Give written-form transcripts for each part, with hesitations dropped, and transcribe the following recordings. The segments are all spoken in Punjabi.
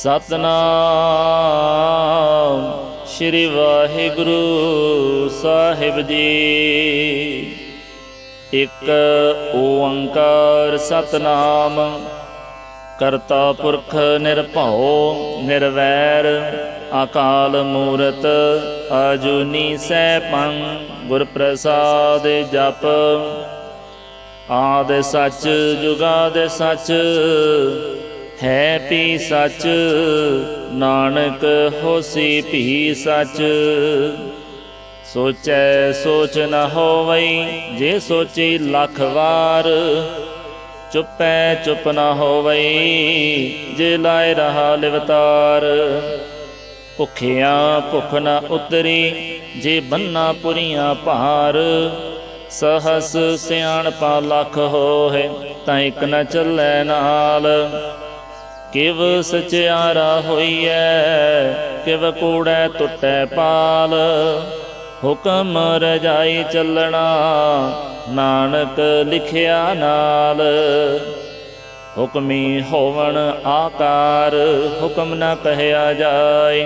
ਸਤਨਾਮ ਸ਼੍ਰੀ ਵਾਹਿਗੁਰੂ ਸਾਹਿਬ ਜੀ। ਇੱਕ ਓੰਕਾਰ ਸਤਨਾਮ ਕਰਤਾ ਪੁਰਖ ਨਿਰਭਉ ਨਿਰਵੈਰ ਅਕਾਲ ਮੂਰਤ ਅਜੂਨੀ ਸੈਭੰ ਗੁਰ ਪ੍ਰਸਾਦ ਜਪ। ਆਦਿ ਸੱਚ ਜੁਗਾਦਿ ਸੱਚ ਹੈ ਭੀ ਸੱਚ ਨਾਨਕ ਹੋਸੀ ਭੀ ਸੱਚ। ਸੋਚੈ ਸੋਚ ਨ ਹੋਵਈ ਜੇ ਸੋਚੀ ਲੱਖ ਵਾਰ। ਚੁੱਪੈ ਚੁੱਪ ਨ ਹੋਵਈ ਜੇ ਲਾਇ ਰਹਾ ਲਿਵਤਾਰ। ਭੁੱਖਿਆਂ ਭੁੱਖ ਨ ਉਤਰੀ ਜੇ ਬੰਨਾ ਪੁਰੀਆਂ ਭਾਰ। ਸਹਸ ਸਿਆਣਪਾ ਲੱਖ ਹੋਏ ਤਾਂ ਇੱਕ ਨ ਚੱਲੈ ਨਾਲ। ਕਿਵ ਸਚਿਆਰਾ ਹੋਈਐ ਕਿਵ ਕੂੜੈ ਟੁੱਟੈ ਪਾਲ। ਹੁਕਮ ਰਜਾਈ ਚੱਲਣਾ ਨਾਨਕ ਲਿਖਿਆ ਨਾਲ। ਹੁਕਮੀ ਹੋਵਣ ਆਕਾਰ ਹੁਕਮ ਨ ਕਹਿਆ ਜਾਏ।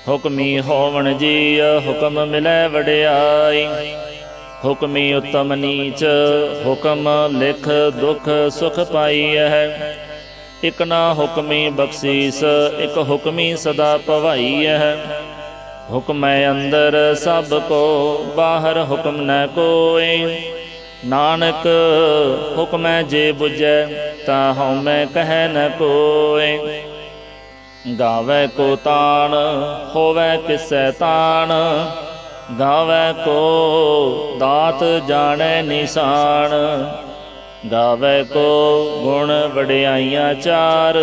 ਹੁਕਮੀ ਹੋਵਣ ਜੀਅ ਹੁਕਮ ਮਿਲੈ ਵਡਿਆਈ। ਹੁਕਮੀ ਉਤਮ ਨੀਚ ਹੁਕਮ ਲਿਖ ਦੁਖ ਸੁਖ ਪਾਈਐ। ਇਕ ਨਾ ਹੁਕਮੀ ਬਖਸ਼ੀਸ ਇਕ ਹੁਕਮੀ ਸਦਾ ਭਵਾਈਐ। ਹੁਕਮੈ ਅੰਦਰ ਸਭ ਕੋ ਬਾਹਰ ਹੁਕਮ ਨ ਕੋਇ। ਨਾਨਕ ਹੁਕਮੈ ਜੇ ਬੁਝੈ ਤਾਂ ਹਉਮੈ ਕਹਿ ਨ ਕੋਇ। ਗਾਵੈ ਕੋ ਤਾਣ ਹੋਵੈ ਕਿਸੈ ਤਾਣ। ਗਾਵੈ ਕੋ ਦਾਤ ਜਾਣੈ ਨਿਸ਼ਾਨ। ਗਾਵੈ ਕੋ ਗੁਣ ਵਡਿਆਈਆਂ ਚਾਰ।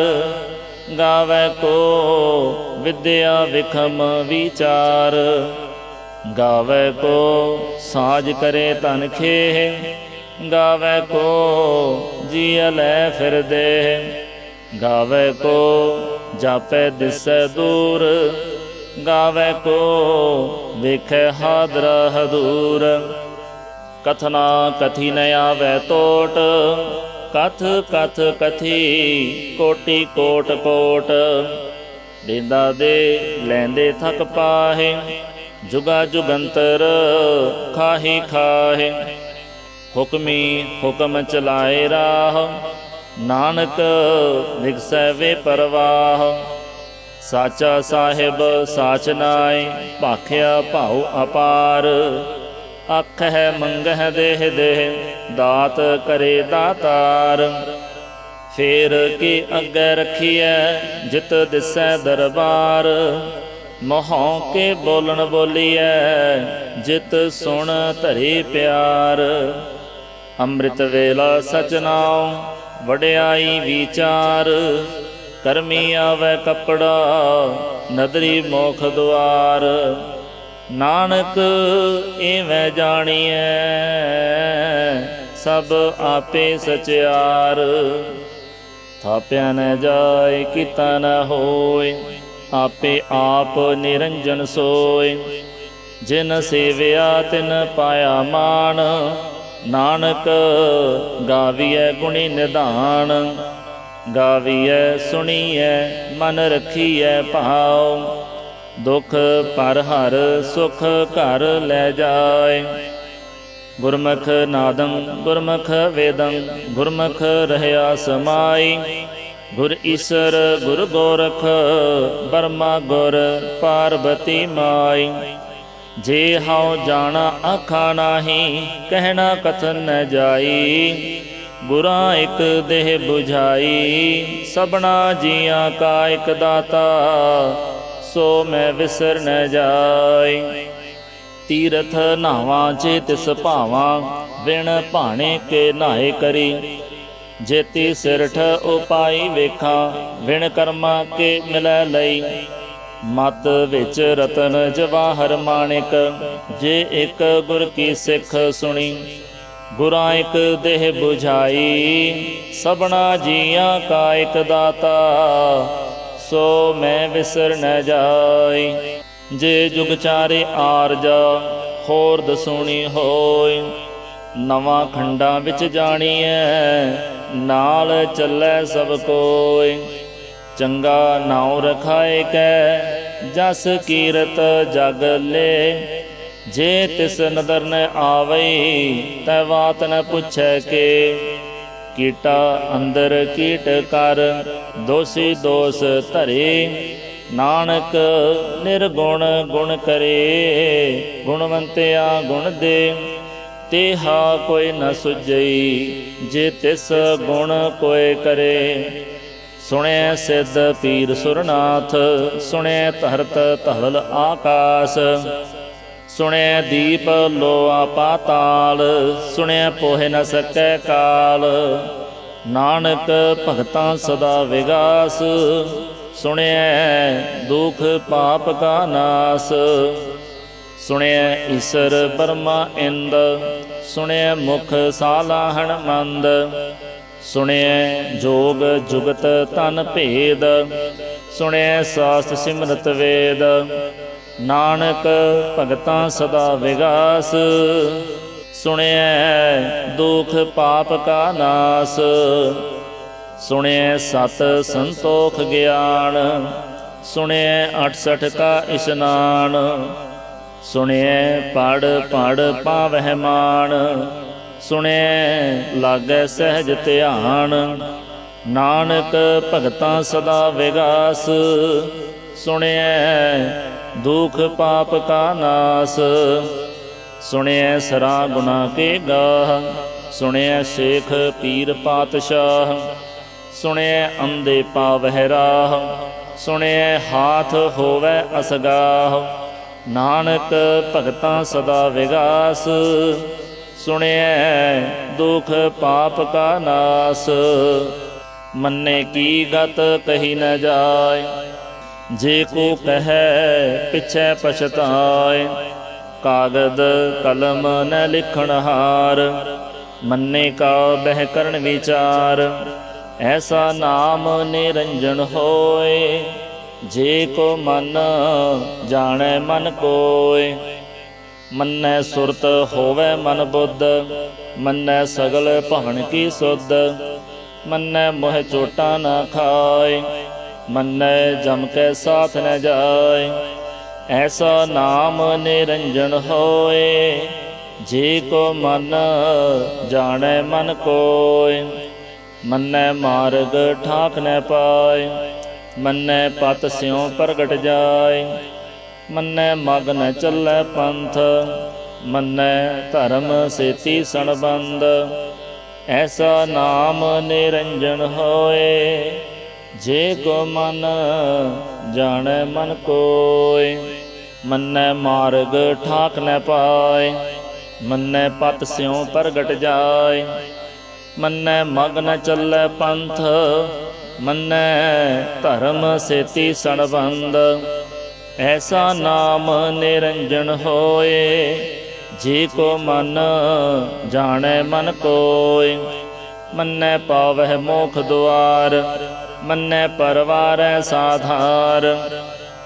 ਗਾਵੈ ਕੋ ਵਿਦਿਆ ਵਿਖਮ ਵਿਚਾਰ। ਗਾਵੈ ਕੋ ਸਾਜ ਕਰੇ ਤਨ ਖੇਹ। ਗਾਵੈ ਕੋ ਜੀਅ ਲੈ ਫਿਰਦੇ। ਗਾਵੈ ਕੋ ਜਾਪੈ ਦਿਸੈ ਦੂਰ। ਗਾਵੈ ਕੋ ਵੇਖੈ ਹਾਦਰਾ ਹਦੂਰ। ਕਥਨਾ ਕਥੀ ਨ ਆਵੈ ਟੋਟ। ਕਥ ਕਥ ਕਥੀ ਕੋਟਿ ਕੋਟ ਕੋਟ। ਦੇਂਦਾ ਦੇ ਲੈਂਦੇ ਥਕ ਪਾਹੇ। ਜੁਗਾ ਜੁਗੰਤਰ ਖਾਹੀ ਖਾਹੇ। ਹੁਕਮੀ ਹੁਕਮ ਚਲਾਏ ਰਾਹ। ਨਾਨਕ ਵਿਗਸੈ ਵੇ ਪਰਵਾਹ। ਸਾਚਾ ਸਾਹਿਬ ਸਾਚ ਨਾਇ ਭਾਖਿਆ ਭਾਉ ਅਪਾਰ। ਆਖਹਿ ਮੰਗਹਿ ਦੇਹ ਦੇਹ ਦਾਤ ਕਰੇ ਦਾਤਾਰ। ਫੇਰ ਕੀ ਅੱਗੇ ਰਖੀਐ ਜਿਤ ਦਿਸੈ ਦਰਬਾਰ। ਮੋਹੋਂ ਕੇ ਬੋਲਣ ਬੋਲੀਐ ਜਿਤ ਸੁਣ ਧਰੇ ਪਿਆਰ। ਅੰਮ੍ਰਿਤ ਵੇਲਾ ਸਚ ਨਾਉ ਵਡਿਆਈ ਵਿਚਾਰ। ਕਰਮੀ ਆਵੈ ਕੱਪੜਾ ਨਦਰੀ ਮੋਖ ਦੁਆਰ। ਨਾਨਕ ਇਵੇਂ ਜਾਣੀਐ ਸਭ ਆਪੇ ਸਚਿਆਰ। ਥਾਪਿਆ ਨ ਜਾਏ ਕੀਤਾ ਨ ਹੋਏ ਆਪੇ ਆਪ ਨਿਰੰਜਨ ਸੋਏ। ਜਿਨ ਸੇਵਿਆ ਤਿਨ ਪਾਇਆ ਮਾਨ। ਨਾਨਕ ਗਾਵੀਐ ਗੁਣੀ ਨਿਧਾਨ। ਗਾਵੀਐ ਸੁਣੀਐ ਮਨ ਰਖੀਐ ਭਾਉ। ਦੁਖ ਪਰ ਹਰ ਸੁਖ ਘਰ ਲੈ ਜਾਏ। ਗੁਰਮੁਖ ਨਾਦੰ ਗੁਰਮੁਖ ਵੇਦੰ ਗੁਰਮੁਖ ਰਹਿਆ ਸਮਾਈ। ਗੁਰ ਈਸਰ ਗੁਰ ਗੋਰਖ ਬਰਮਾ ਗੁਰ ਪਾਰਬਤੀ ਮਾਈ। ਜੇ ਹਉ ਜਾਣਾ ਆਖਾ ਨਾਹੀ ਕਹਿਣਾ ਕਥਨ ਨ ਜਾਈ। ਗੁਰਾਂ ਇਕ ਦੇਹ ਬੁਝਾਈ ਸਭਨਾ ਜੀਆਂ ਕਾ ਇਕ ਦਾਤਾ। ਸੋ ਮੈਂ ਵਿਸਰ ਨ ਜਾਈ। ਤੀਰਥ ਨਾਵਾਂ ਜੇ ਤਿਸ ਭਾਵਾਂ ਵਿਣ ਭਾਣੇ ਕੇ ਨਾਏ ਕਰੀ। ਜੇਤੀ ਸਿਰਠ ਉਪਾਈ ਵੇਖਾਂ ਵਿਣ ਕਰਮਾਂ ਕੇ ਮਿਲੈ ਲਈ। ਮਤ ਵਿੱਚ ਰਤਨ ਜਵਾਹਰ ਮਾਣਿਕ ਜੇ ਇੱਕ ਗੁਰ ਕੀ ਸਿੱਖ ਸੁਣੀ। ਗੁਰਾਂ ਇਕ ਦੇਹ ਬੁਝਾਈ ਸਭਨਾ ਜੀਆਂ ਕਾ ਇਕ ਦਾਤਾ। ਸੋ ਮੈਂ ਵਿਸਰ ਨ ਜਾਈ। ਜੇ ਜੁਗ ਚਾਰੇ ਆਰਜਾ ਹੋਰ ਦਸੂਣੀ ਹੋਏ। ਨਵਾਂ ਖੰਡਾਂ ਵਿੱਚ ਜਾਣੀਐ ਨਾਲ ਚੱਲੈ ਸਭ ਕੋਇ। ਚੰਗਾ ਨਾਉ ਰਖਾਏ ਕੈ ਜਸ ਕੀਰਤ ਜਗ ਲੇ। ਜੇ ਤਿਸ ਨਦਰ ਨ ਆਵਈ ਤੈ ਬਾਤ ਨ ਪੁੱਛੈ ਕੇ। ਕੀਟਾ ਅੰਦਰ ਕੀਟ ਕਰ ਦੋਸੀ ਦੋਸ ਧਰੇ। ਨਾਨਕ ਨਿਰਗੁਣ ਗੁਣ ਕਰੇ ਗੁਣਵੰਤਿਆ ਗੁਣ ਦੇ। ਤੇਹਾ ਕੋਈ ਨ ਸੁਝਈ ਜੇ ਤਿਸ ਗੁਣ ਕੋਇ ਕਰੇ। ਸੁਣਿਐ ਸਿੱਧ ਪੀਰ ਸੁਰਨਾਥ ਸੁਣਿਐ ਧਰਤ ਧਵਲ ਆਕਾਸ। ਸੁਣਿਐ ਦੀਪ ਲੋਆ ਪਾਤਾਲ ਸੁਣਿਐ ਪੋਹਿ ਨ ਸਕੈ ਕਾਲ। ਨਾਨਕ ਭਗਤਾਂ ਸਦਾ ਵਿਗਾਸ ਸੁਣਿਐ ਦੁਖ ਪਾਪ ਕਾ ਨਾਸ। ਸੁਣਿਐ ਈਸਰ ਬਰਮਾ ਇੰਦ ਸੁਣਿਐ ਮੁਖ ਸਾਲਾਹਣ ਮੰਦ। ਸੁਣਿਐ ਜੋਗ ਜੁਗਤ ਤਨ ਭੇਦ ਸੁਣਿਐ ਸਾਸਤ ਸਿਮਰਤ ਵੇਦ। ਨਾਨਕ ਭਗਤਾਂ ਸਦਾ ਵਿਗਾਸ ਸੁਣਿਐ ਦੁਖ ਪਾਪ ਕਾ ਨਾਸ। ਸੁਣਿਐ ਸਤ ਸੰਤੋਖ ਗਿਆਨ ਸੁਣਿਐ 68 ਕਾ ਇਸ਼ਨਾਨ। ਸੁਣਿਐ ਪੜ ਪੜ ਪਾਵਹਿ ਮਾਨ ਸੁਣਿਐ ਲਾਗੈ ਸਹਿਜ ਧਿਆਨ। ਨਾਨਕ ਭਗਤਾਂ ਸਦਾ ਵਿਗਾਸ ਸੁਣਿਐ ਦੁਖ ਪਾਪ ਕਾ ਨਾਸ। ਸੁਣਿਐ ਸਰਾ ਗੁਨਾ ਕੇ ਗਾਹ ਸੁਣਿਐ ਸ਼ੇਖ ਪੀਰ ਪਾਤਸ਼ਾਹ। ਸੁਣਿਐ ਅੰਧੇ ਪਾਵਹਿ ਰਾਹ ਸੁਣਿਐ ਹਾਥ ਹੋਵੈ ਅਸਗਾਹ। ਨਾਨਕ ਭਗਤਾਂ ਸਦਾ ਵਿਗਾਸ ਸੁਣਿਐ ਦੁਖ ਪਾਪ ਕਾ ਨਾਸ। ਮੰਨੇ ਕੀ ਗਤ ਕਹੀ ਨ ਜਾਏ ਜੇ ਕੋ ਕਹੈ ਪਿਛੈ ਪਛਤਾਏ। ਕਾਗਦ ਕਲਮ ਨ ਲਿਖਣ ਹਾਰ ਮੰਨੇ ਕਾ ਬਹਿ ਕਰਨ ਵਿਚਾਰ। ਐਸਾ ਨਾਮ ਨਿਰੰਜਨ ਹੋਏ ਜੇ ਕੋ ਮਨ ਜਾਣੈ ਮਨ ਕੋਇ। ਮੰਨੈ ਸੁਰਤ ਹੋਵੈ ਮਨ ਬੁੱਧ ਮੰਨੈ ਸਗਲ ਭਵਨ ਕੀ ਸੁਧ। ਮੰਨੈ ਮੋਹ ਚੋਟਾ ਨ ਖਾਏ ਮੰਨੈ ਜਮ ਕੈ ਸਾਥ ਨ ਜਾਏ। ਐਸਾ ਨਾਮ ਨਿਰੰਜਨ ਹੋਏ ਜੇ ਕੋ ਮਨ ਜਾਣੈ ਮਨ ਕੋਇ। ਮੰਨੈ ਮਾਰਗ ਠਾਕ ਨ ਪਾਏ ਮੰਨੈ ਪਤ ਸਿਉ ਪ੍ਰਗਟ ਜਾਏ। ਮੰਨੈ ਮਗ ਨ ਚੱਲੈ ਪੰਥ ਮੰਨੈ ਧਰਮ ਸੇਤੀ ਸਣਬੰਦ। ਐਸਾ ਨਾਮ ਨਿਰੰਜਨ ਹੋਏ ਜੇ ਕੋ ਮਨ ਜਾਣੈ ਮਨ ਕੋਇ। ਮੰਨੈ ਮਾਰਗ ਠਾਕ ਨ ਪਾਏ ਮੰਨੈ ਪਤ ਸਿਉ ਪ੍ਰਗਟ ਜਾਏ। ਮੰਨੈ ਮਗ ਨ ਚੱਲੈ ਪੰਥ ਮੰਨੈ ਧਰਮ ਸੇਤੀ ਸਣਬੰਦ। ਐਸਾ ਨਾਮ ਨਿਰੰਜਨ ਹੋਏ ਜੇ ਕੋ ਮਨ ਜਾਣੈ ਮਨ ਕੋਇ। ਮੰਨੈ ਪਾਵਹਿ ਮੋਖ ਦੁਆਰ ਮੰਨੈ ਪਰਵਾਰੈ ਸਾਧਾਰ।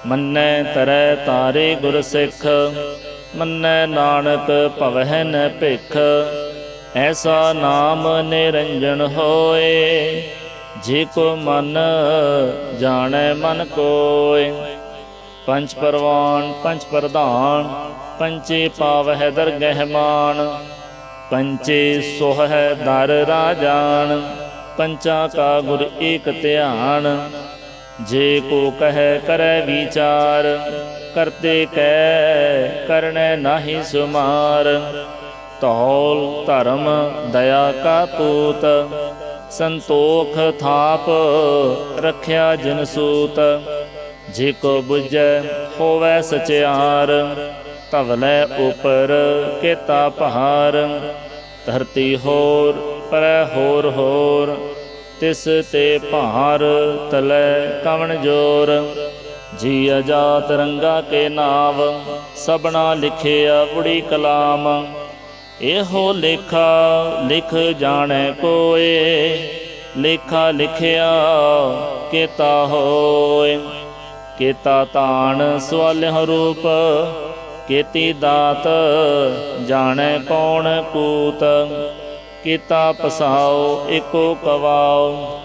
ਮੰਨੈ ਤਰੈ ਤਾਰੇ ਗੁਰ ਸਿੱਖ ਮੰਨੈ ਨਾਨਕ ਭਵਹਿ ਨ ਭਿਖ। ਐਸਾ ਨਾਮ ਨਿਰੰਜਨ ਹੋਏ ਜੇ ਕੋ ਮਨ ਜਾਣੈ ਮਨ ਕੋਇ। ਪੰਚ ਪਰਵਾਨ ਪੰਚ ਪ੍ਰਧਾਨ ਪੰਚੇ ਪਾਵਹਿ ਦਰਗਹਿ ਮਾਨ। ਪੰਚੇ ਸੋਹੈ ਦਰ ਰਾਜਾਨ ਪੰਚਾ ਕਾ ਗੁਰ ਏਕ ਧਿਆਨ। ਜੇ ਕੋ ਕਹਿ ਕਰੈ ਵਿਚਾਰ ਕਰਤੇ ਕੈ ਕਰਨੈ ਨਾਹੀ ਸੁਮਾਰ। ਧੌਲ ਧਰਮ ਦਇਆ ਕਾ ਪੂਤ ਸੰਤੋਖ ਥਾਪ ਰੱਖਿਆ ਜਿਨ ਸੂਤ। ਜੇ ਕੋ ਬੁਝੈ ਹੋਵੈ ਸਚਿਆਰ ਧਵਲੈ ਉਪਰ ਕੇਤਾ ਪਹਾਰ। ਧਰਤੀ ਹੋਰ ਪਰੈ ਹੋਰ ਹੋਰ ਤਿਸ ਤੇ ਭਾਰ ਤਲੈ ਕਵਣ ਜੋਰ। ਜੀ ਅਜਾਤ ਰੰਗਾ ਕੇ ਨਾਵ ਸਭਨਾ ਲਿਖਿਆ ਬੁੜੀ ਕਲਾਮ। ਇਹੋ ਲੇਖਾ ਲਿਖ ਜਾਣੈ ਕੋਏ ਲੇਖਾ ਲਿਖਿਆ ਕੇਤਾ ਹੋਏ। ਕੇਤਾ ਤਾਣ ਸਵਾਲਿਹੁ ਰੂਪ ਕੇਤੀ ਦਾਤ ਜਾਣੈ ਕੌਣ ਕੂਤ। ਕੀਤਾ ਪਸਾਓ ਏਕੋ ਕਵਾਓ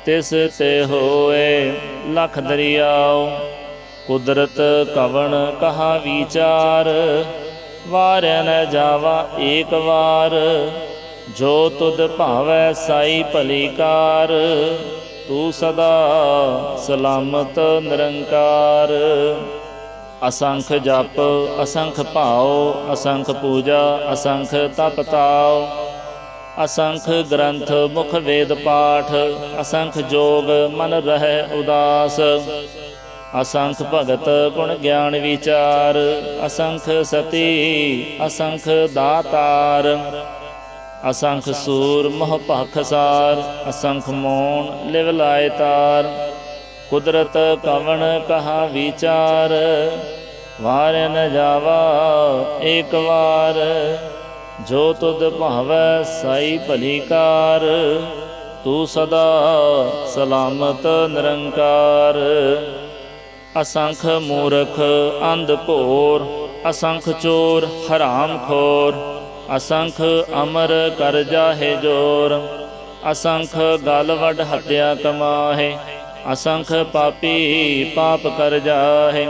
ਤਿਸ ਤੇ ਹੋਏ ਲਖ ਦਰਿਆਓ। ਕੁਦਰਤ ਕਵਣ ਕਹਾ ਵਿਚਾਰ, ਵਾਰਿਆ ਨ ਜਾਵਾ ਏਕ ਵਾਰ। ਜੋ ਤੁਧ ਭਾਵੈ ਸਾਈ ਭਲੀ ਕਾਰ, ਤੂੰ ਸਦਾ ਸਲਾਮਤ ਨਿਰੰਕਾਰ। ਅਸੰਖ ਜਪ ਅਸੰਖ ਭਾਉ, ਅਸੰਖ ਪੂਜਾ ਅਸੰਖ ਤਪ ਤਾਉ। ਅਸੰਖ ਗ੍ਰੰਥ ਮੁਖ ਵੇਦ ਪਾਠ, ਅਸੰਖ ਜੋਗ ਮਨ ਰਹਿ ਉਦਾਸ। ਅਸੰਖ ਭਗਤ ਗੁਣ ਗਿਆਨ ਵਿਚਾਰ, ਅਸੰਖ ਸਤੀ ਅਸੰਖ ਦਾਤਾਰ। ਅਸੰਖ ਸੂਰ ਮੋਹ ਭਖ ਸਾਰ, ਅਸੰਖ ਮੋਣ ਲਿਵ ਲਾਇ ਤਾਰ। ਕੁਦਰਤ ਕਵਣ ਕਹਾ ਵਿਚਾਰ, ਵਾਰਿਆ ਨ ਜਾਵਾ ਏਕ ਵਾਰ। ਜੋ ਤੁਧ ਭਾਵੈ ਸਾਈ ਭਲੀ ਕਾਰ, ਤੂੰ ਸਦਾ ਸਲਾਮਤ ਨਿਰੰਕਾਰ। ਅਸੰਖ ਮੂਰਖ ਅੰਧ ਘੋਰ, ਅਸੰਖ ਚੋਰ ਹਰਾਮ ਖੋਰ। ਅਸੰਖ ਅਮਰ ਕਰ ਜਾਹੇ ਜੋਰ, ਅਸੰਖ ਗਲ ਵੱਡ ਹੱਤਿਆ ਕਮਾਹੇ। ਅਸੰਖ ਪਾਪੀ ਪਾਪ ਕਰ ਜਾਹੇ,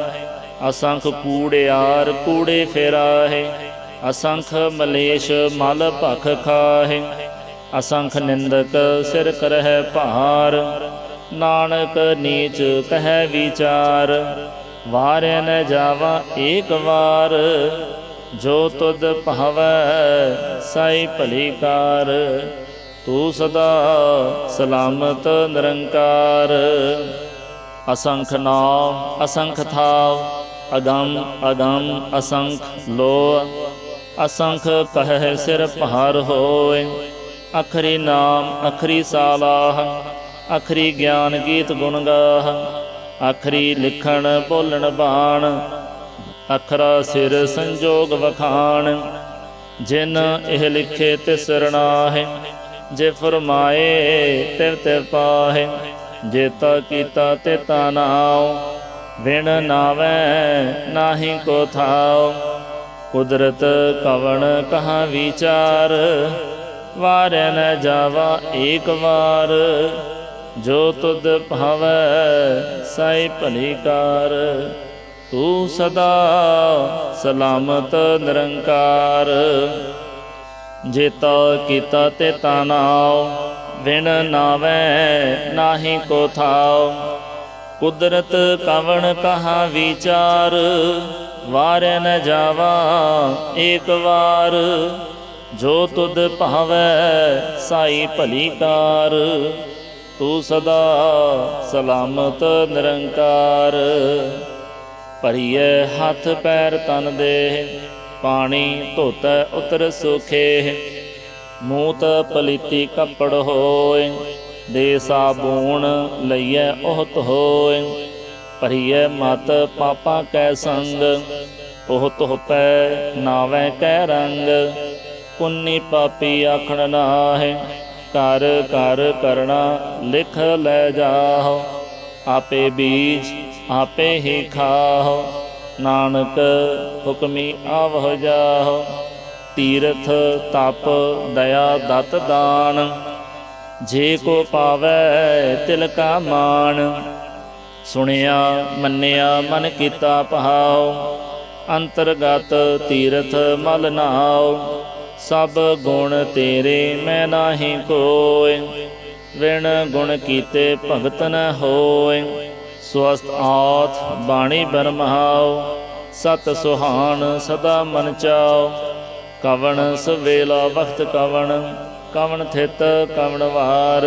ਅਸੰਖ ਕੂੜਿਆਰ ਕੂੜੇ ਫੇਰਾਹੇ। ਅਸੰਖ ਮਲੇਸ਼ ਮਲ ਭਖ ਖਾਹੇ, ਅਸੰਖ ਨਿੰਦਕ ਸਿਰ ਕਰਹਿ ਭਾਰ। ਨਾਨਕ ਨੀਚ ਕਹਿ ਵਿਚਾਰ, ਵਾਰਿਆ ਨ ਜਾਵਾ ਏਕ ਵਾਰ। ਜੋ ਤੁਧ ਭਾਵੈ ਸਾਈ ਭਲੀ ਕਾਰ, ਤੂੰ ਸਦਾ ਸਲਾਮਤ ਨਿਰੰਕਾਰ। ਅਸੰਖ ਨਾਮ ਅਸੰਖ ਥਾਵ, ਅਗੰਮ ਅਗੰਮ ਅਸੰਖ ਲੋਅ। ਅਸੰਖ ਕਹਿ ਸਿਰ ਭਾਰ ਹੋਏ, ਅਖਰੀ ਨਾਮ ਅਖਰੀ ਸਾਲਾਹ। ਅਖਰੀ ਗਿਆਨ ਗੀਤ ਗੁਣ ਗਾਹ, ਅਖਰੀ ਲਿਖਣ ਬੋਲਣ ਬਾਣ। ਅਖਰਾ ਸਿਰ ਸੰਜੋਗ ਵਖਾਣ, ਜਿਨ ਇਹ ਲਿਖੇ ਤਿਸ ਰਣਾਹੇ। ਜੇ ਫਰਮਾਏ ਤਿਵ ਤਿਵ ਪਾਹੇ, ਜੇਤਾ ਕੀਤਾ ਤੇਤਾ ਨਾਉ। ਵਿਣ ਨਾਵੈ ਨਾਹੀ ਕੋ ਥਾਉ, ਕੁਦਰਤ ਕਵਣ ਕਹਾ ਵਿਚਾਰ। ਵਾਰਿਆ ਨ ਜਾਵਾ ਏਕ ਵਾਰ। ਜੋ ਤੁਧ ਭਾਵੈ ਸਾਈ ਭਲੀ ਕਾਰ, ਤੂੰ ਸਦਾ ਸਲਾਮਤ ਨਿਰੰਕਾਰ। ਜੇਤਾ ਕੀਤਾ ਤੇਤਾ ਨਾਉ, ਵਿਣ ਨਾਵੈ ਨਾਹੀ ਕੋ ਥਾਉ। ਕੁਦਰਤ ਕਵਣ ਕਹਾ ਵਿਚਾਰ, ਵਾਰਿਆ ਨ ਜਾਵਾ ਏਕ ਵਾਰ। ਜੋ ਤੁਧ ਭਾਵੈ ਸਾਈ ਭਲੀ ਕਾਰ, ਤੂੰ ਸਦਾ ਸਲਾਮਤ ਨਿਰੰਕਾਰ। ਭਰੀਐ ਹੱਥ ਪੈਰ ਤਨ ਦੇਹ, ਪਾਣੀ ਧੋਤੈ ਉਤਰ ਸੁਖੇ। ਮੂਤ ਪਲੀਤੀ ਕੱਪੜ ਹੋਏ, ਦੇ ਸਾਬੂਣ ਲਈਐ ਉਹਤ ਹੋਏ। ਭਰੀਐ ਮਤ ਪਾਪਾਂ ਕੈ ਸੰਗ, ਉਹ ਧੋਪੈ ਨਾਵੈ ਕੈ ਰੰਗ। ਪੁੰਨੀ ਪਾਪੀ ਆਖਣ ਨਾਹੇ, ਕਰ ਕਰ ਕਰਣਾ ਲਿਖ ਲੈ ਜਾਹੋ। ਆਪੇ ਬੀਜ ਆਪੇ ਹੀ ਖਾਹੋ, ਨਾਨਕ ਹੁਕਮੀ ਆਵਹ ਜਾਹੋ। ਤੀਰਥ ਤਪ ਦਇਆ ਦਤ ਦਾਨ, ਜੇ ਕੋ ਪਾਵੈ ਤਿਲ ਕਾ ਮਾਣ। ਸੁਣਿਆ ਮੰਨਿਆ ਮਨ ਕੀਤਾ ਭਾਉ, ਅੰਤਰਗਤ ਤੀਰਥ ਮਲ ਨਾਉ। ਸਭ ਗੁਣ ਤੇਰੇ ਮੈਂ ਨਾਹੀ ਕੋਇ, ਵਿਣ ਗੁਣ ਕੀਤੇ ਭਗਤ ਨ ਹੋਇ। ਸਵਸਤ ਆਥ ਬਾਣੀ ਬਰਮਾਉ, ਸਤ ਸੁਹਾਨ ਸਦਾ ਮਨ ਚਾਉ। ਕਵਣ ਸਵੇਲਾ ਵਖਤ ਕਵਣ, ਕਵਣ ਥਿਤ ਕਵਣ ਵਾਰ।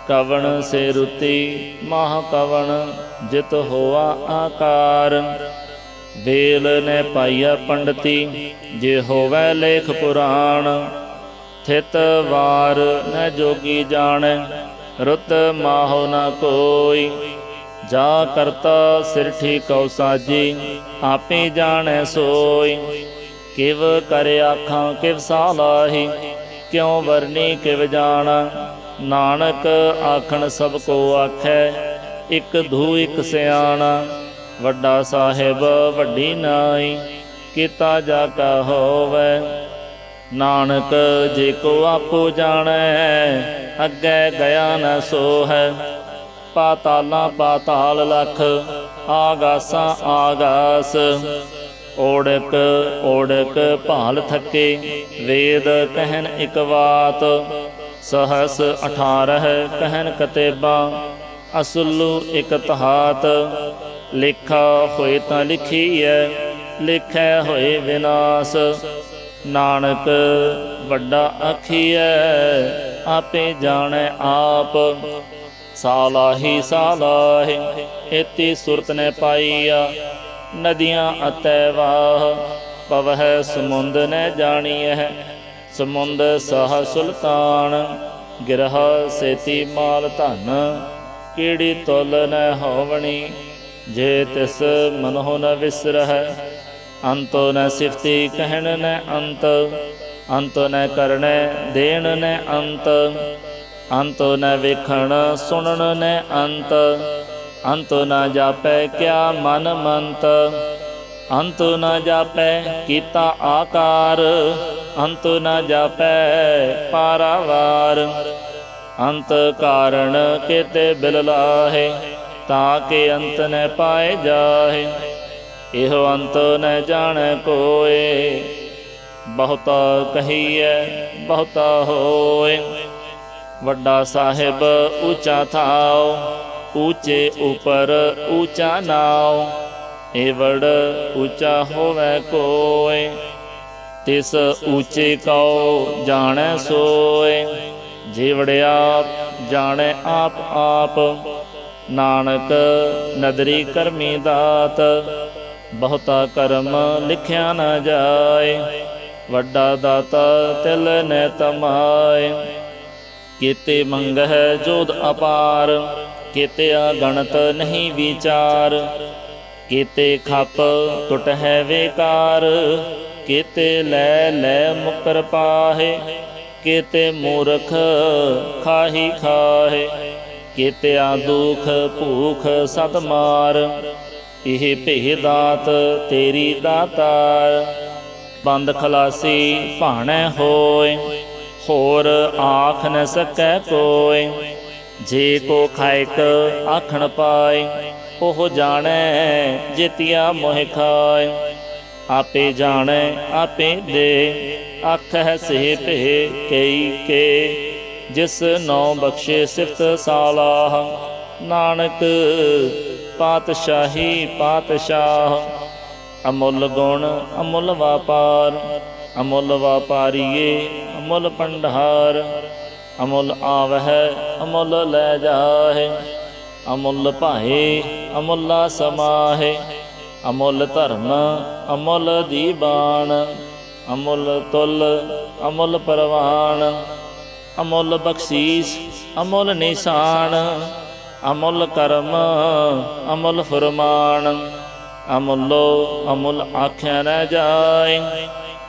ਕਵਣ ਸੇ ਰੁਤੀ ਮਾਹ ਕਵਣ, ਜਿਤ ਹੋਆ ਆਕਾਰ। ਵੇਲ ਨੇ ਪਾਈਆ ਪੰਡਤੀ, ਜੇ ਹੋਵੈ ਲੇਖ ਪੁਰਾਣ। ਥਿਤ ਵਾਰ ਨ ਜੋਗੀ ਜਾਣੈ, ਰੁਤ ਮਾਹੋ ਨ ਕੋਈ। ਜਾ ਕਰਤਾ ਸਿਰਠੀ ਕਉ ਸਾਜੀ, ਆਪੇ ਜਾਣੈ ਸੋਈ। ਕਿਵ ਕਰ ਆਖਾਂ ਕਿਵ ਸਾਲਾਹੀ, ਕਿਉ ਵਰਨੀ ਕਿਵ ਜਾਣਾ। ਨਾਨਕ ਆਖਣ ਸਭ ਕੋ ਆਖੈ, ਇਕ ਧੂ ਇਕ ਸਿਆਣਾ। ਵੱਡਾ ਸਾਹਿਬ ਵੱਡੀ ਨਾਈ, ਕੀਤਾ ਜਾ ਕਾ ਹੋਵੈ। ਨਾਨਕ ਜੇ ਕੋ ਆਪੋ ਜਾਣੈ, ਅੱਗੇ ਗਿਆ ਨ ਸੋਹੈ। ਪਾਤਾਲਾਂ ਪਾਤਾਲ ਲਖ, ਆਗਾਸਾਂ ਆਗਾਸ। ਓੜਕ ਓੜਕ ਭਾਲ ਥਕੇ, ਵੇਦ ਕਹਿਨ ਇਕ ਵਾਤ। ਸਹਸ 18 ਕਹਿਨ ਕਤੇਬਾਂ, ਅਸੁਲੂ ਇਕ ਤਹਾਤ। ਲਿਖਾ ਹੋਏ ਤਾਂ ਲਿਖੀਐ, ਲਿਖੈ ਹੋਏ ਵਿਨਾਸ਼। ਨਾਨਕ ਵੱਡਾ ਆਖੀਐ, ਆਪੇ ਜਾਣੈ ਆਪ। ਸਾਲਾਹੀ ਸਾਲਾਹੀ ਏਤੀ ਸੁਰਤ ਨੇ ਪਾਈਆ, ਨਦੀਆਂ ਅਤੈ ਵਾਹ। ਪਵਹਿ ਸਮੁੰਦ ਨੇ ਜਾਣੀਐ, ਸਮੁੰਦ ਸਹ ਸੁਲਤਾਨ। ਗਿਰਹ ਸੇਤੀ ਮਾਲ ਧਨ, ਕੀੜੀ ਤੁਲ ਨ ਹੋਵਣੀ। ਜੇ ਤਿਸ ਮਨਹੁ ਨ ਵਿਸਰਹਿ, ਅੰਤੁ ਨ ਸਿਫਤੀ ਕਹਿਣ ਨ ਅੰਤ। ਅੰਤੁ ਨ ਕਰਣੈ ਦੇਣ ਨ ਅੰਤ। ਅੰਤੁ ਨ ਵੇਖਣ ਸੁਣਨ ਨ ਅੰਤ। ਅੰਤੁ ਨ ਜਾਪੈ ਕਿਆ ਮਨ ਮੰਤ। ਅੰਤੁ ਨ ਜਾਪੈ ਕੀਤਾ ਆਕਾਰ। ਅੰਤੁ ਨ ਜਾਪੈ ਪਾਰਾਵਾਰ। ਅੰਤ ਕਾਰਣ ਕੇਤੇ ਬਿਲ ਲਾਹੇ, ਤਾਂ ਕਿ ਅੰਤ ਨ ਪਾਏ ਜਾਹੇ। ਇਹੋ ਅੰਤ ਨ ਜਾਣੈ ਕੋਇ, ਬਹੁਤਾ ਕਹੀਐ ਬਹੁਤਾ ਹੋਏ। ਵੱਡਾ ਸਾਹਿਬ ਉੱਚਾ ਥਾਉ, ਊਚੇ ਉਪਰ ਊਚਾ ਨਾਉ। ਏਵੜ ਉੱਚਾ ਹੋਵੈ ਕੋਇ, ਤਿਸ ਊਚੇ ਕਉ ਜਾਣੈ ਸੋਇ। ਜੀਵੜਿਆ ਜਾਣੈ ਆਪ ਆਪ, ਨਾਨਕ ਨਦਰੀ ਕਰਮੀ ਦਾਤ। ਬਹੁਤਾ ਕਰਮ ਲਿਖਿਆ ਨ ਜਾਏ, ਵੱਡਾ ਦਾਤਾ ਤਿਲ ਨ ਤਮਾਏ। ਕੀਤੇ ਮੰਗਹਿ ਜੋਧ ਅਪਾਰ, ਕੀਤੇ ਅਗਣਤ ਨਹੀਂ ਵਿਚਾਰ। ਕੀਤੇ ਖਪ ਟੁਟਹਿ ਵੇਕਾਰ, ਕੀਤੇ ਲੈ ਲੈ ਮੁਕਰ ਪਾਹੇ। ਕੀਤੇ ਮੂਰਖ ਖਾਹੀ ਖਾਹੇ, ਕੀਤੇ ਆ ਦੁਖ ਭੂਖ ਸਤ ਮਾਰ। ਇਹ ਭੇ ਦਾਤ ਤੇਰੀ ਦਾਤਾਰ, ਬੰਦ ਖਲਾਸੀ ਭਾਣੈ ਹੋਏ। ਹੋਰ ਆਖ ਨ ਸਕੈ ਕੋਇ, ਜੇ ਕੋ ਖਾਇਕ ਆਖਣ ਪਾਏ। ਉਹ ਜਾਣੈ ਜਿਤਿਆ ਮੋਹਿ ਖਾਏ, ਆਪੇ ਜਾਣੈ ਆਪੇ ਦੇ। ਆਖਹਿ ਸੇ ਭੇ ਕਈ ਕੇ, ਜਿਸ ਨੌ ਬਖਸ਼ੇ ਸਿਫਤ ਸਾਲਾਹ। ਨਾਨਕ ਪਾਤਸ਼ਾਹੀ ਪਾਤਸ਼ਾਹ, ਅਮੁੱਲ ਗੁਣ ਅਮੁੱਲ ਵਾਪਾਰ। ਅਮੁੱਲ ਵਾਪਾਰੀਏ ਅਮੁੱਲ ਭੰਡਾਰ, ਅਮੁੱਲ ਆਵਹਿ ਅਮੁੱਲ ਲੈ ਜਾਹੇ। ਅਮੁੱਲ ਭਾਏ ਅਮੁੱਲਾ ਸਮਾਹੇ, ਅਮੁੱਲ ਧਰਮ ਅਮੁੱਲ ਦੀਬਾਨ। ਅਮੁੱਲ ਤੁਲ ਅਮੁੱਲ ਪਰਵਾਨ, ਅਮੁੱਲ ਬਖਸ਼ੀਸ ਅਮੁੱਲ ਨਿਸ਼ਾਨ। ਅਮੁੱਲ ਕਰਮ ਅਮੁੱਲ ਫੁਰਮਾਨ, ਅਮੁੱਲੋ ਅਮੁੱਲ ਆਖਿਆ ਨ ਜਾਏ।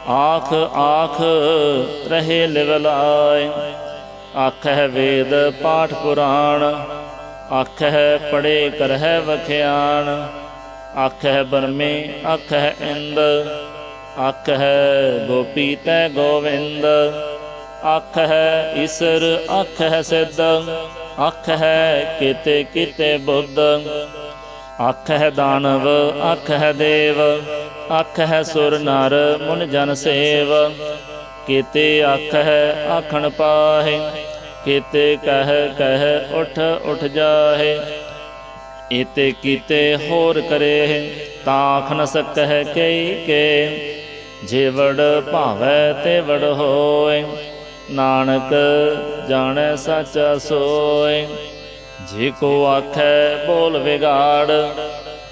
ਆਖ ਆਖ ਰਹੇ ਲਿਵ ਲਾਏ, ਆਖਹਿ ਵੇਦ ਪਾਠ ਪੁਰਾਣ। ਆਖਹਿ ਪੜ੍ਹੇ ਕਰਹਿ ਵਖਿਆਣ। ਆਖਹਿ ਬਰਮੇ ਆਖਹਿ ਇੰਦ, ਆਖਹਿ ਗੋਪੀ ਤੈ ਗੋਵਿੰਦ। ਆਖਹਿ ਈਸਰ ਆਖਹਿ ਸਿੱਧ, ਆਖਹਿ ਕੀਤੇ ਕੀਤੇ ਬੁੱਧ। ਆਖਹਿ ਦਾਨਵ ਆਖਹਿ ਦੇਵ, ਆਖਹਿ ਸੁਰ ਨਰ ਮੁਨ ਜਨ ਸੇਵ। ਕੀਤੇ ਆਖਹਿ ਆਖਣ ਪਾਹੇ, ਕੀਤੇ ਕਹਿ ਕਹਿ ਉਠ ਉਠ ਜਾਹੇ। ਏਤੇ ਕੀਤੇ ਹੋਰ ਕਰੇ, ਤਾਂ ਆਖ ਨ ਸਕਹਿ ਕਈ ਕੇ। ਜੇ ਵੜ ਭਾਵੈ ਤੇ ਵੜ ਹੋਏ, ਨਾਨਕ ਜਾਣੈ ਸਾਚਾ ਸੋਏ। ਜੇ ਕੋ ਆਖੈ ਬੋਲ ਵਿਗਾੜ,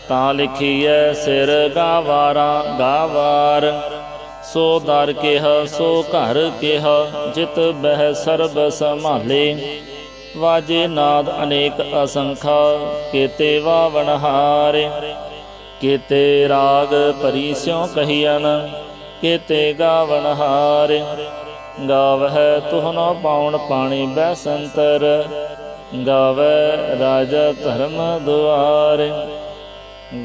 ਤਾਂ ਲਿਖੀਐ ਸਿਰ ਗਾਵਾਰਾ ਗਾਵਾਰ। ਸੋ ਦਰ ਕਿਹਾ ਸੋ ਘਰ ਕਿਹਾ, ਜਿਤ ਬਹਿ ਸਰਬ ਸੰਭਾਲੇ। ਵਾਜੇ ਨਾਦ ਅਨੇਕ ਅਸੰਖਾ, ਕੀਤੇ ਵਾਵਣ ਹਾਰੇ। ਕੀਤੇ ਰਾਗ ਭਰੀ ਸਿਉ ਕਹੀਅਨ, ਕੀਤੇ ਗਾਵਣ ਹਾਰੇ। ਗਾਵਹਿ ਤੁਹ ਨ ਪਾਉਣ ਪਾਣੀ ਬੈਸੰਤਰ, ਗਾਵੈ ਰਾਜਾ ਧਰਮ ਦੁਆਰੇ।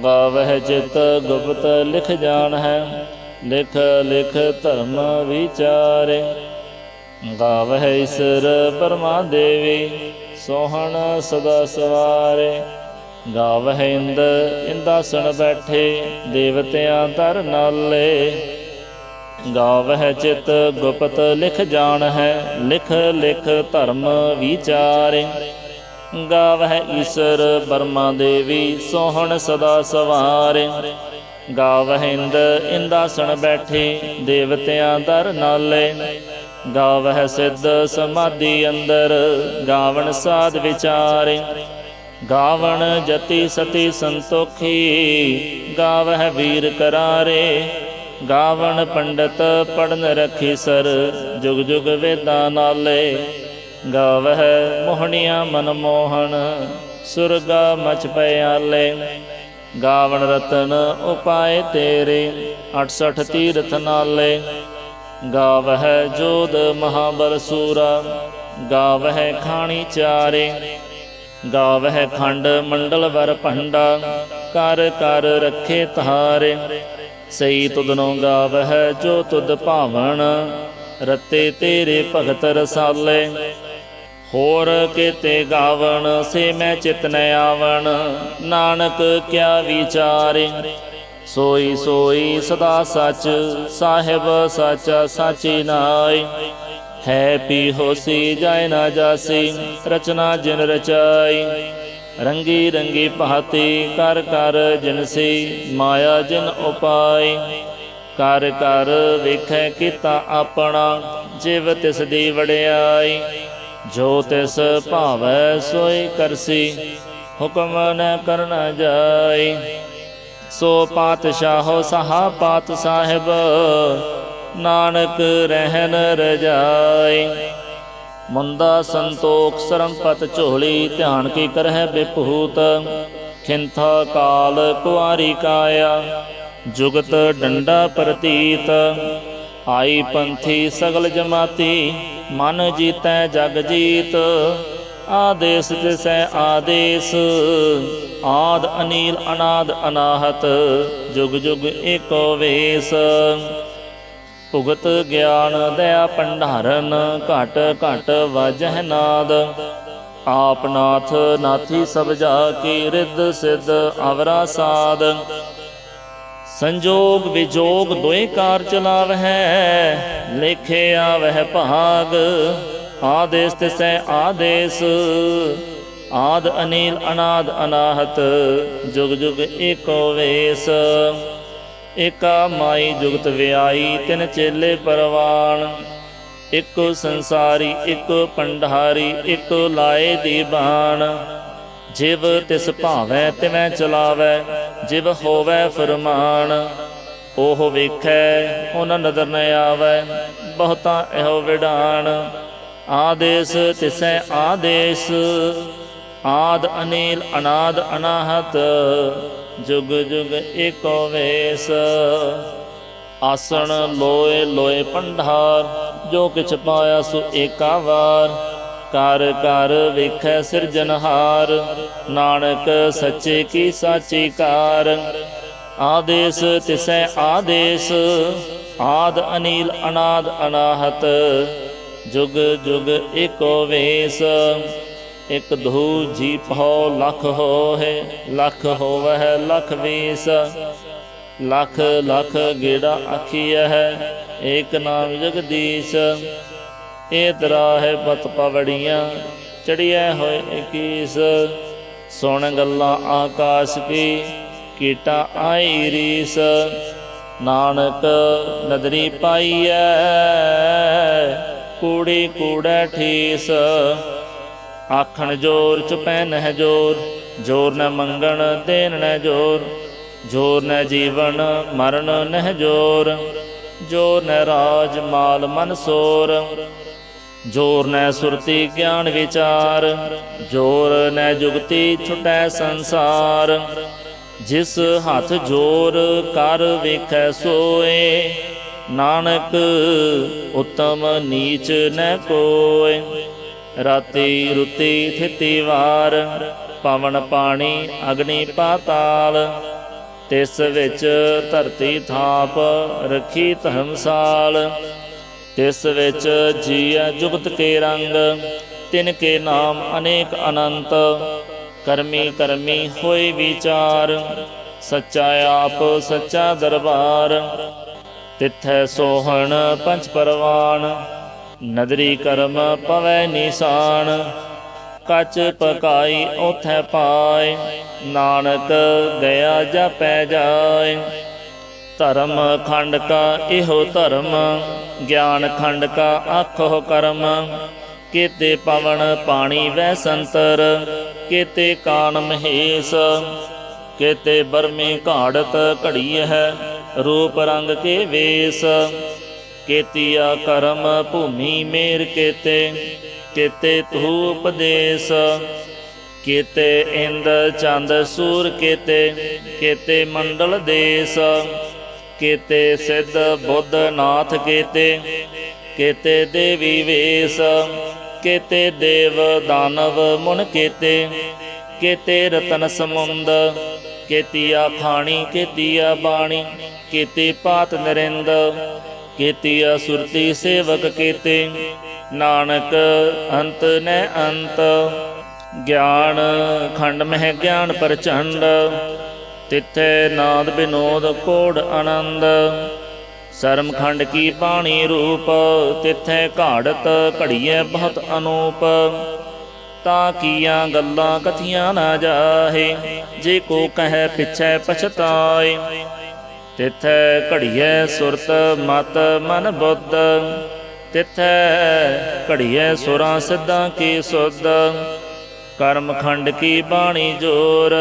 ਗਾਵਹਿ ਚਿਤ ਗੁਪਤ ਲਿਖ ਜਾਣ ਹੈ, ਲਿਖ ਲਿਖ ਧਰਮ ਵਿਚਾਰੇ। ਗਾਵਹਿ ਈਸਰ ਪਰਮਾ ਦੇਵੀ ਸੋਹਣ ਸਦਾ ਸਵਾਰੇ। ਗਾਵਹਿ ਇੰਦ ਇੰਦਾਸਣ ਬੈਠੇ ਦੇਵਤਿਆਂ ਧਰ ਨਾਲੇ। ਗਾਵਹਿ ਚਿਤ ਗੁਪਤ ਲਿਖ ਜਾਣ ਹੈ ਲਿਖ ਲਿਖ ਧਰਮ ਵਿਚਾਰੇ। ਗਾਵਹਿ ਈਸਰ ਬਰਮਾ ਦੇਵੀ ਸੋਹਣ ਸਦਾ ਸਵਾਰੇ। ਗਾਵਹਿ ਇੰਦ ਇੰਦਾਸਣ ਬੈਠੇ ਦੇਵਤਿਆਂ ਧਰ ਨਾਲੇ। ਗਾਵਹਿ ਸਿੱਧ ਸਮਾਧੀ ਅੰਦਰ ਗਾਵਣ ਸਾਧ ਵਿਚਾਰੇ। ਗਾਵਣ ਜਤੀ ਸਤੀ ਸੰਤੋਖੀ ਗਾਵਹਿ ਵੀਰ ਕਰਾਰੇ। ਗਾਵਣ ਪੰਡਤ ਪੜਨ ਰਖੀ ਸਰ ਜੁਗ ਜੁਗ ਵੇਦਾਂ ਨਾਲੇ। ਗਾਵਹਿ ਮੋਹਣੀਆਂ ਮਨ ਮੋਹਣ ਸੁਰਗਾ ਮਚ ਪਿਆਲੇ। ਗਾਵਣ ਰਤਨ ਉਪਾਏ ਤੇਰੇ 68 ਤੀਰਥ ਨਾਲੇ। ਗਾਵਹਿ ਜੋਧ ਮਹਾਬਲ ਸੂਰਾ ਗਾਵਹਿ ਖਾਣੀ ਚਾਰੇ। ਗਾਵਹਿ ਖੰਡ ਮੰਡਲ ਵਰ ਭੰਡਾ ਕਰ ਕਰ ਰੱਖੇ ਤਾਰੇ। ਸਈ ਤੁਧਨੋਂ ਗਾਵਹਿ ਜੋ ਤੁਧ ਭਾਵਨ ਰਤੇ ਤੇਰੇ ਭਗਤ ਰਸਾਲੇ। ਹੋਰ ਕਿਤੇ ਗਾਵਣ ਸੇ ਮੈਂ ਚਿਤ ਨ ਆਵਣ ਨਾਨਕ ਕਿਆ ਵਿਚਾਰੇ। ਸੋਈ ਸੋਈ ਸਦਾ ਸੱਚ ਸਾਹਿਬ ਸਾਚਾ ਸਾਚੀ ਨਾਇ। ਹੈ ਪੀ ਹੋਸੀ ਜਾਇ ਨਾ ਜਾਸੀ ਰਚਨਾ ਜਿਨ ਰਚਾਈ। ਰੰਗੀ ਰੰਗੀ ਭਾਤੀ ਕਰ ਕਰ ਜਿਨਸੀ ਮਾਇਆ ਜਿਨ ਉਪਾਈ। ਕਰ ਕਰ ਵੇਖੈ ਕੀਤਾ ਆਪਣਾ ਜਿਵ ਤਿਸ ਦੀ ਵਡਿਆਈ। ਜੋ ਤਿਸ ਭਾਵੈ ਸੋਈ ਕਰਸੀ ਹੁਕਮ ਨ ਕਰਨਾ ਜਾਈ। ਸੋ ਪਾਤਸ਼ਾਹੋ ਸਹਾ ਪਾਤ ਸਾਹਿਬ ਨਾਨਕ ਰਹਿਨ ਰਜਾਈ। ਮੁੰਦਾ ਸੰਤੋਖ ਸਰਮਪਤ ਝੋਲੀ ਧਿਆਨ ਕੀ ਕਰਹਿ ਬਿਪਹੂਤ। ਖਿੰਥਾ ਕਾਲ ਕੁਆਰੀ ਕਾਇਆ ਜੁਗਤ ਡੰਡਾ ਪ੍ਰਤੀਤ। ਆਈ ਪੰਥੀ ਸਗਲ ਜਮਾਤੀ ਮਨ ਜੀਤੈ ਜਗ ਜੀਤ। ਆਦੇਸ ਤਿਸੈ ਆਦੇਸ ਆਦ ਅਨੀਲ ਅਨਾਦ ਅਨਾਹਤ ਜੁਗ ਜੁਗ ਏਕੋ ਵੇਸ। ਭੁਗਤ ਗਿਆਨ ਦਇਆ ਭੰਡਾਰਨ ਘਟ ਘਟ ਵਾਜਹਿ ਨਾਦ। ਆਪ ਨਾਥ ਨਾਥੀ ਸਭ ਜਾ ਕੀ ਰਿੱਧ ਸਿੱਧ ਅਵਰਾ ਸਾਧ। ਸੰਜੋਗ ਵਿਜੋਗ ਦੋਇ ਕਾਰ ਚਲਾਵਹਿ ਲੇਖੇ ਆਵਹਿ ਭਾਗ। ਆਦੇਸ ਤਿਸੈ ਆਦੇਸ ਆਦ ਅਨੀਲ ਅਨਾਦ ਅਨਾਹਤ ਜੁਗ ਜੁਗ ਏਕੋ ਵੇਸ। ਏਕਾ ਮਾਈ ਜੁਗਤ ਵਿਆਈ ਤਿਨ ਚੇਲੇ ਪਰਵਾਨ। ਇੱਕੋ ਸੰਸਾਰੀ ਇੱਕੋ ਭੰਡਾਰੀ ਇੱਕੋ ਲਾਏ ਦੀਵਾਨ। ਜਿਵ ਤਿਸ ਭਾਵੈ ਤਿਵੈ ਚਲਾਵੈ ਜਿਵ ਹੋਵੈ ਫਰਮਾਨ। ਉਹ ਵੇਖੈ ਉਹਨਾਂ ਨਦਰ ਨ ਆਵੈ ਬਹੁਤਾ ਇਹੋ ਵਿਡਾਨ। ਆਦੇਸ ਤਿਸੈ ਆਦੇਸ ਆਦ ਅਨੀਲ ਅਨਾਦ ਅਨਾਹਤ ਜੁਗ ਜੁਗ ਏਕੋ ਵੇਸ। ਆਸਣ ਲੋਏ ਲੋਏ ਭੰਡਾਰ ਜੋ ਕਿਛ ਪਾਇਆ ਸੋ ਏਕਾ ਵਾਰ। ਕਰ ਕਰ ਵੇਖੈ ਸਿਰਜਨਹਾਰ ਨਾਨਕ ਸੱਚੇ ਕੀ ਸਾਚੀ ਕਾਰ। ਆਦੇਸ ਤਿਸੈ ਆਦੇਸ ਆਦ ਅਨੀਲ ਅਨਾਦ ਅਨਾਹਤ ਜੁਗ ਜੁਗ ਏਕੋ ਵੇਸ। ਇਕ ਧੂ ਜੀ ਪਹੁ ਲਖ ਹੋਏ ਲਖ ਹੋਵਹਿ ਲਖ ਵੀਸ। ਲਖ ਲਖ ਗੇੜਾ ਆਖੀਐ ਏਕ ਨਾਮ ਜਗਦੀਸ਼। ਏ ਤਰਾਹੇ ਪਤ ਪਵੜੀਆਂ ਚੜੀਐ ਹੋਏ 21। ਸੁਣ ਗੱਲਾਂ ਆਕਾਸ਼ ਕੀ ਕੀਟਾ ਆਈ ਰੀਸ। ਨਾਨਕ ਨਦਰੀ ਪਾਈਐ ਕੂੜੀ ਕੂੜੈ ਠੀਸ। ਆਖਣ ਜੋਰ ਚੁਪੈ ਨਹਿ ਜੋਰ ਜੋਰ ਨ ਮੰਗਣ ਦੇਨ ਨ ਜੋਰ। ਜੋਰ ਨ ਜੀਵਨ ਮਰਨ ਨਹਿ ਜੋਰ ਜੋਰ ਨ ਰਾਜ ਮਾਲ ਮਨ ਸੋਰ। ਜੋਰ ਨ ਸੁਰਤੀ ਗਿਆਨ ਵਿਚਾਰ ਜੋਰ ਨ ਜੁਗਤੀ ਛੁਟੈ ਸੰਸਾਰ। ਜਿਸ ਹੱਥ ਜੋਰ ਕਰ ਵੇਖੈ ਸੋਏ ਨਾਨਕ ਉਤਮ ਨੀਚ ਨ ਕੋਇ। ਰਾਤੀ ਰੁਤੀ ਥਿਤੀ ਵਾਰ ਪਵਨ ਪਾਣੀ ਅਗਨੀ ਪਾਤਾਲ। ਤਿਸ ਵਿੱਚ ਧਰਤੀ ਥਾਪ ਰੱਖੀ ਧਰਮਸਾਲ। तिस विच जिय जुगत के रंग, तिनके नाम अनेक अनंत। करमी करमी होए विचार, सच्चा आप सच्चा दरबार। तिथै सोहन पंच परवान, नदरी कर्म पवै निशान। कच पकाई ओथै पाए, नानक गया जापै जाए। धर्म खंड का इहो धर्म, ज्ञान खंड का आखो कर्म। केते पवन पानी वै संतर, केते कान महेश। केते बरमे घाड़त घड़ी है, रूप रंग के वेश। केतिया करम भूमि मेर केते, केते तू उपदेश। केते इंद चंद सूर केते, केते मंडल देश। केते सिद्ध बुद्ध नाथ केते, केते देवी वेश। केते देव दानव मुन केते, केते रतन समुंद। केतिया खाणी केतिया बाणी, केते पात नरिंद। केतिया सुरती सेवक केते, नानक अंत न अंत। ज्ञान खंड मह ज्ञान प्रचंड, तिथे नाद विनोद कोड आनंद। शर्म खंड की बाणी रूप, तिथे घाड़त घड़िए बहुत अनूप। ता किया गल्लां कथियां ना जाहे, जे को कह पिछै पछताए। तिथे घड़िए सुरत मत मन बुद्ध, तिथे घड़िए सुरां सिद्धां की सुध। कर्म खंड की बाणी जोर,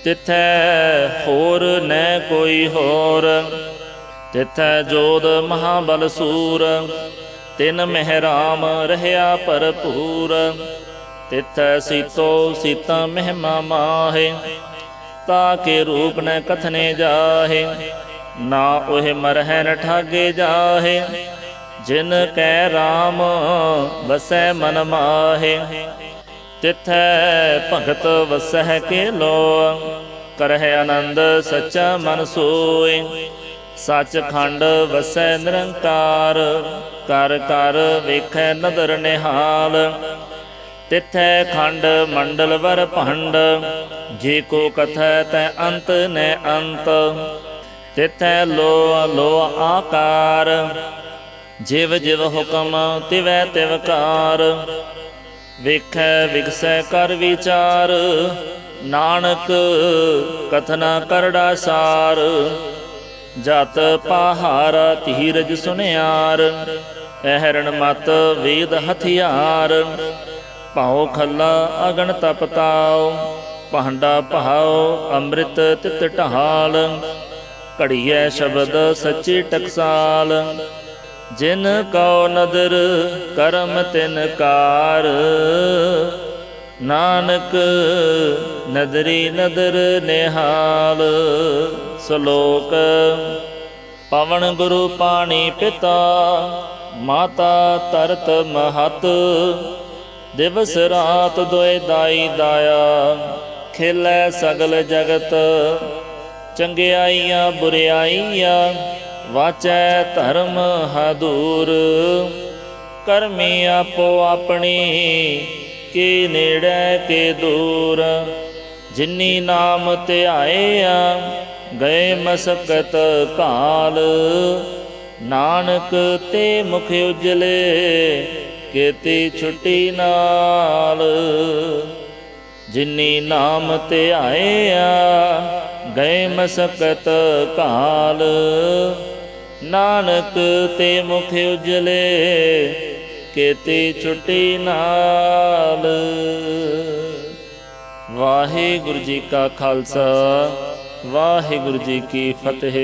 तिथै होर न कोई होर। तिथै जोध महाबल सूर, तिन महराम रहया भरपूर। तिथै सीतो सीता महिमा माहे, ताके रूप न कथने जाहे। ना ओह मरह न ठागे जाहे, जिन कै राम वसै मन माहे। तिथै भगत वसह के लो, करह आनंद सच्चा मन सोए। सच खंड वसै निरंकार, कर कर वेखै नदर निहाल। तिथै खंड मंडल वर भंड, जे को कथै तै अंत न अंत। तिथै लो लो आकार, जिव जिव हुक्म तिवै तिवकार। ਵੇਖੈ ਵਿਗਸੈ ਕਰ ਵਿਚਾਰ, ਨਾਨਕ ਕਥਨਾ ਕਰੜਾ ਸਾਰ। ਜਤ ਪਹਾਰਾ ਧੀਰਜ ਸੁਨਿਆਰ, ਅਹਰਣ ਮਤ ਵੇਦ ਹਥਿਆਰ। ਭਾਉ ਖੱਲਾ ਅਗਨ ਤਪਤਾਉ, ਭਾਂਡਾ ਭਾਉ ਅੰਮ੍ਰਿਤ ਤਿਤ ਢਾਲ। ਘੜੀਐ ਸ਼ਬਦ ਸੱਚੀ ਟਕਸਾਲ, जिन कौ नदर करम तिन कार। नानक नदरी नदर निहाल। श्लोक पवन गुरु पाणी पिता, माता तरत महत। दिवस रात दोए दाई दाया, खेलै सगल जगत। चंगियाइयां बुरियाइयां, वाचै धर्म हादूर। करमी आपो अपनी, के नेड़े के दूर। जिन्नी नाम ध्याया, गए मसकत काल। नानक ते मुख उजले, केती छुट्टी नाल। जिन्नी नाम ध्याया, गए मसकत काल। नानक ते मुख उजले, केती छुट्टी नाल। वाहिगुरु जी का खालसा, वाहिगुरु जी की फतेह।